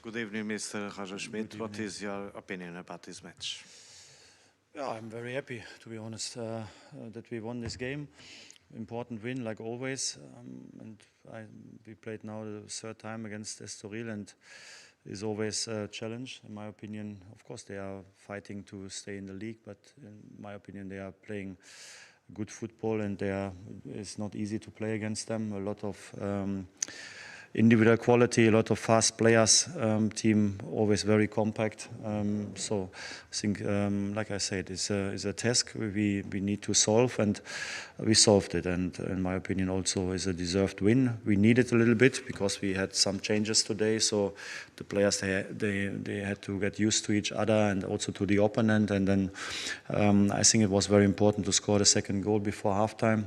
Good evening, Mr. Roger Schmidt. What is your opinion about this match? Yeah, I'm very happy, to be honest, that we won this game. Important win, like always. We played now the third time against Estoril, and it's always a challenge, in my opinion. Of course, they are fighting to stay in the league, but in my opinion, they are playing good football, and it's not easy to play against them. A lot of individual quality, a lot of fast players, team always very compact. So I think, like I said, it's a task we need to solve, and we solved it. And in my opinion, also is a deserved win. We needed a little bit because we had some changes today. So the players they had to get used to each other and also to the opponent. And then I think it was very important to score the second goal before halftime.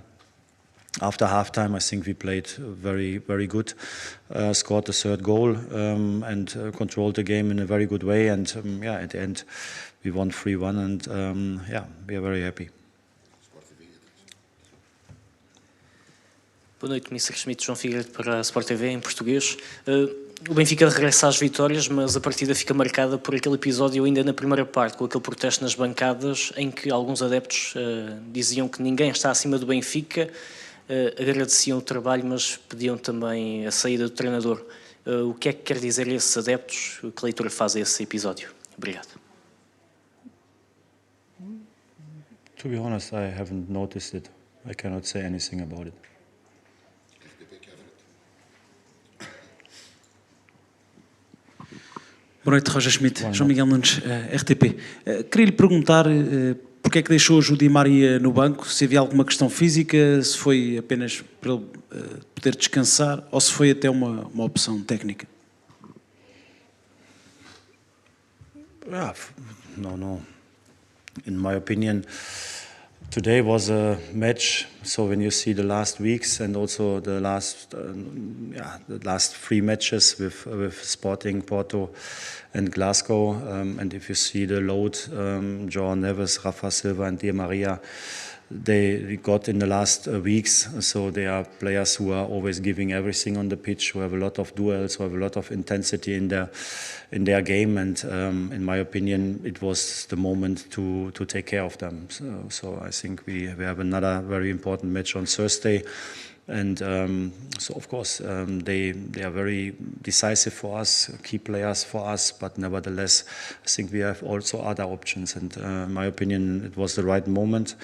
After halftime, I think we played very, very good, scored the third goal and controlled the game in a very good way. And at the end, we won 3-1 and we are very happy. Boa noite, Mr. Schmidt, João Figueiredo para a Sport TV em português. O Benfica regressa às vitórias, mas a partida fica marcada por aquele episódio ainda na primeira parte, com aquele protesto nas bancadas, em que alguns adeptos diziam que ninguém está acima do Benfica. Agradeciam o trabalho, mas pediam também a saída do treinador. O que é que quer dizer a esses adeptos? Que leitura faz a esse episódio? Obrigado. To be honest, I haven't noticed it. I cannot say anything about it. Boa noite, Roger Schmidt. João Miguel Nunes, RTP. Queria lhe perguntar porque é que deixou o Di Maria no banco, se havia alguma questão física, se foi apenas para ele poder descansar ou se foi até uma opção técnica? No. In my opinion, today was a match. So when you see the last weeks and also the last 3 matches with Sporting, Porto, and Glasgow, and if you see the load, João Neves, Rafa Silva, and Di Maria, they got in the last weeks. So they are players who are always giving everything on the pitch, who have a lot of duels, who have a lot of intensity in their game. And in my opinion, it was the moment to take care of them. So I think we have another very important match on Thursday. And so, of course, they are very decisive for us, key players for us, but nevertheless, I think we have also other options. And in my opinion, it was the right moment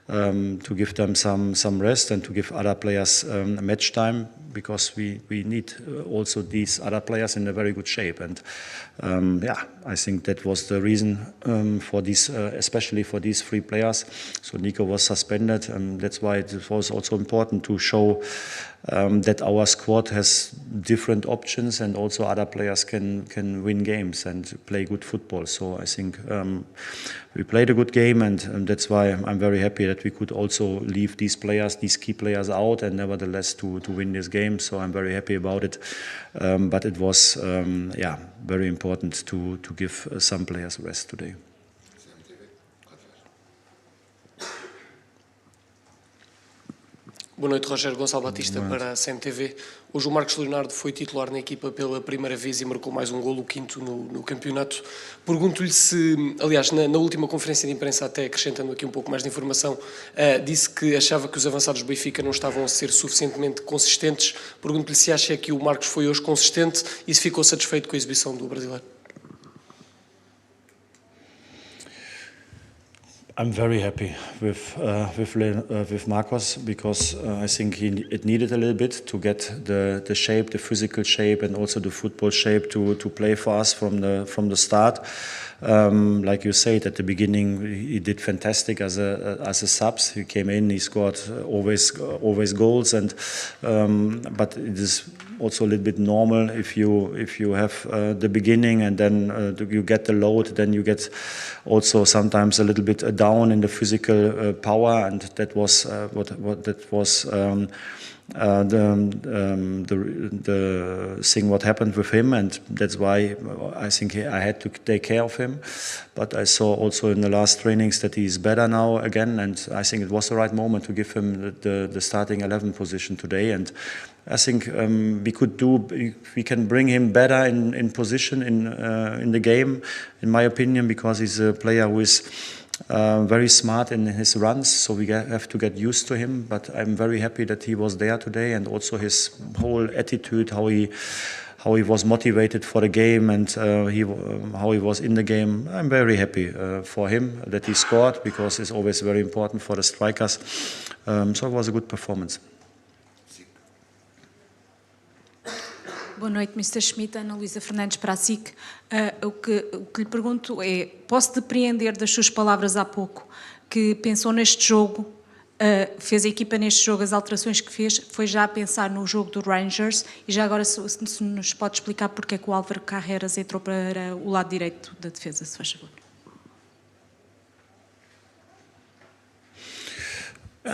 to give them some rest and to give other players match time, because we need also these other players in a very good shape. And I think that was the reason for these, especially for these 3 players. So Nico was suspended, and that's why it was also important to show that our squad has different options, and also other players can win games and play good football. So I think we played a good game, and that's why I'm very happy that we could also leave these players, these key players out, and nevertheless to win this game. So I'm very happy about it. But it was very important to give some players rest today. Boa noite, Roger. Gonçalo Batista para a CMTV. Hoje o Marcos Leonardo foi titular na equipa pela primeira vez e marcou mais um golo, o 5º no campeonato. Pergunto-lhe se, aliás, na última conferência de imprensa, até acrescentando aqui um pouco mais de informação, disse que achava que os avançados do Benfica não estavam a ser suficientemente consistentes. Pergunto-lhe se acha que o Marcos foi hoje consistente e se ficou satisfeito com a exibição do brasileiro. I'm very happy with Marcos, because I think it needed a little bit to get the shape, the physical shape, and also the football shape to play for us from the start. Like you said at the beginning, he did fantastic as a subs. He came in, he scored always goals, and but it is also a little bit normal if you have the beginning and then you get the load, then you get also sometimes a little bit down in the physical power, and that was the thing what happened with him, and that's why I think I had to take care of him. But I saw also in the last trainings that he is better now again, and I think it was the right moment to give him the starting 11 position today. And I think we can bring him better in position in the game, in my opinion, because he's a player who is very smart in his runs, so we have to get used to him. But I'm very happy that he was there today, and also his whole attitude, how he was motivated for the game, and how he was in the game. I'm very happy for him that he scored, because it's always very important for the strikers. So it was a good performance. Boa noite, Mr. Schmidt. Ana Luísa Fernandes para a SIC. O que lhe pergunto é, posso depreender das suas palavras há pouco que pensou neste jogo, fez a equipa neste jogo, as alterações que fez, foi já a pensar no jogo do Rangers, e já agora se nos pode explicar porque é que o Álvaro Carreras entrou para o lado direito da defesa, se faz favor.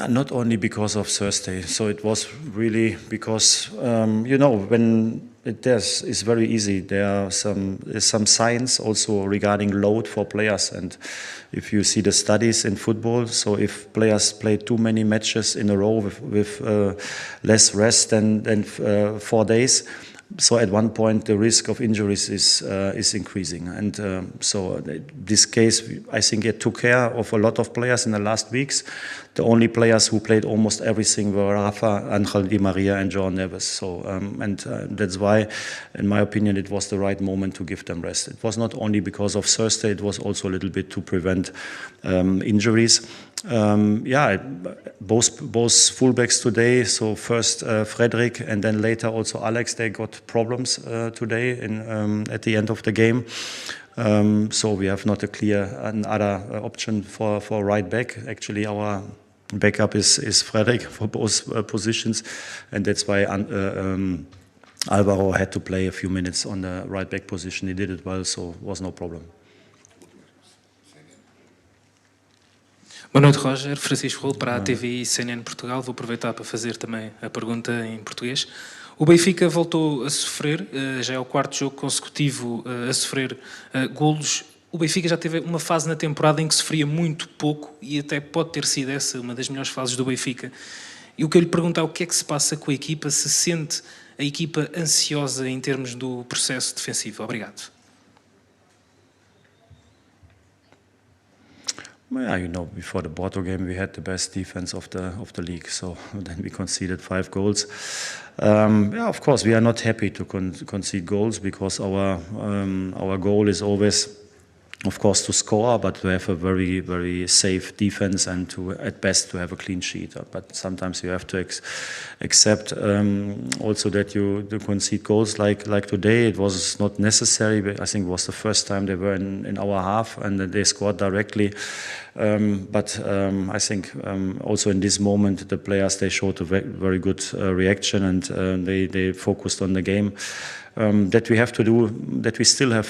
Not only because of Thursday, so it was really because when it's very easy. There is some science also regarding load for players, and if you see the studies in football, so if players play too many matches in a row with less rest than 4 days, so at one point the risk of injuries is increasing, and so this case I think it took care of a lot of players in the last weeks. The only players who played almost everything were Rafa, Angel Di Maria, and João Neves. So that's why, in my opinion, it was the right moment to give them rest. It was not only because of Thursday; it was also a little bit to prevent injuries. Both fullbacks today. So first Frederick, and then later also Alex. They got problems today at the end of the game. So we have not another option for right back. Actually, our backup is Frederick for both positions, and that's why Alvaro had to play a few minutes on the right back position. He did it well, so it was no problem. Boa noite, Roger. Francisco Rolo para a TV e CNN Portugal. Vou aproveitar para fazer também a pergunta em português. O Benfica voltou a sofrer, já é o 4º jogo consecutivo a sofrer golos. O Benfica já teve uma fase na temporada em que sofria muito pouco, e até pode ter sido essa uma das melhores fases do Benfica. E o que eu lhe pergunto é o que é que se passa com a equipa, se sente a equipa ansiosa em termos do processo defensivo. Obrigado. Yeah, before the Porto game, we had the best defense of the league. So then we conceded 5 goals. Of course, we are not happy to concede goals, because our goal is always, of course, to score, but to have a very, very safe defense, and at best to have a clean sheet. But sometimes you have to accept also that you concede goals like today. It was not necessary. I think it was the first time they were in our half, and they scored directly. But I think also in this moment the players, they showed a very good reaction, and they focused on the game. That we have to do, that we still have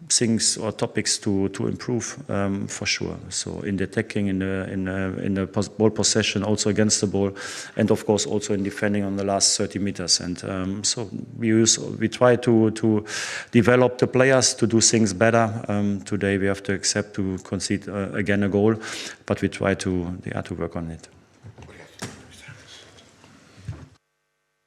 things or topics to improve for sure. So in the attacking, in the ball possession, also against the ball, and of course also in defending on the last 30 meters. And so we try to develop the players to do things better. Today we have to accept to concede again a goal, but we try to work on it.